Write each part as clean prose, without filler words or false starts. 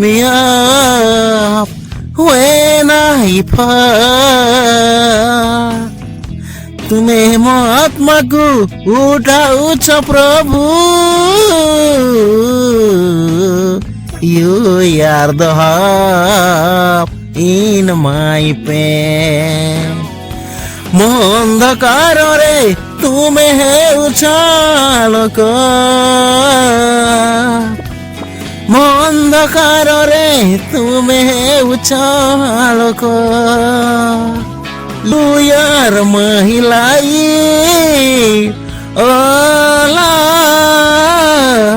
me up when I fall. तुम्हें महात्मा को उठाउछ प्रभु. You are the hope in my pain. ଅନ୍ଧକାରରେ ତୁମେ ହେଉଛ ଆଲୋକ. ଅନ୍ଧକାରରେ ତୁମେ ହେଉଛ ଆଲୋକ. You are my light, oh Lord.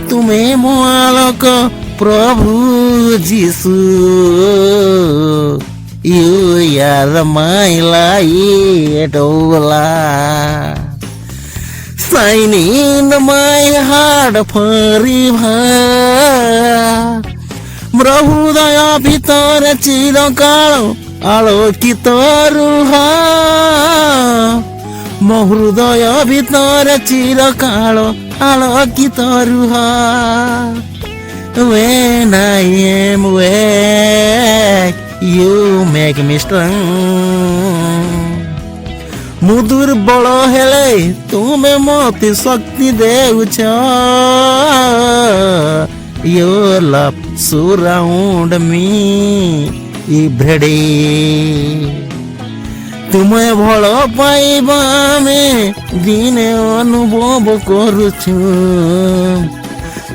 ତୁମେ ମୋ ଆଲୋକ ପ୍ରଭୁ ଯୀଶୁ. You are my light, oh Lord. Shine in my heart forever. ମୋର ହୃଦୟ ଭିତରେ ଚିରକାଳ ଆଲୋକିତ ରୁହ. ମୋ ହୃଦୟ ଭିତରେ ଚିରକାଳ ଆଲୋକିତ ରୁହ. When I am weak, you make me strong. ମୁଁ ଦୁର୍ବଳ ହେଲେ ତୁମେ ମୋତେ ଶକ୍ତି ଦେଉଛ. Your love surround me every day. ତୁମେ ଭଲ ପାଇବା ଆମେ ଦିନେ ଅନୁଭବ କରୁଛୁ.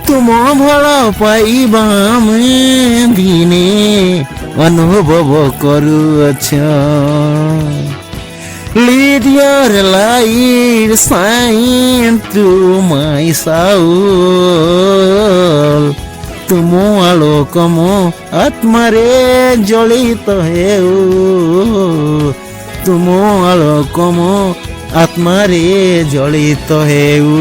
ତୁମ ଭଲ ପାଇବା ଆମେ ଦିନେ ଅନୁଭବ କରୁଅଛୁ. Let your light shine through my soul. ତୁମ ଆଲୋକ ମୋ ଆତ୍ମାରେ ଜଳିତ ହେଉ. ତୁମ ଆଲୋକ ମୋ ଆତ୍ମାରେ ଜଳିତ ହେଉ.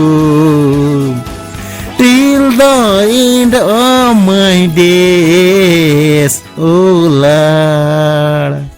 Till the end of my days, oh Lord.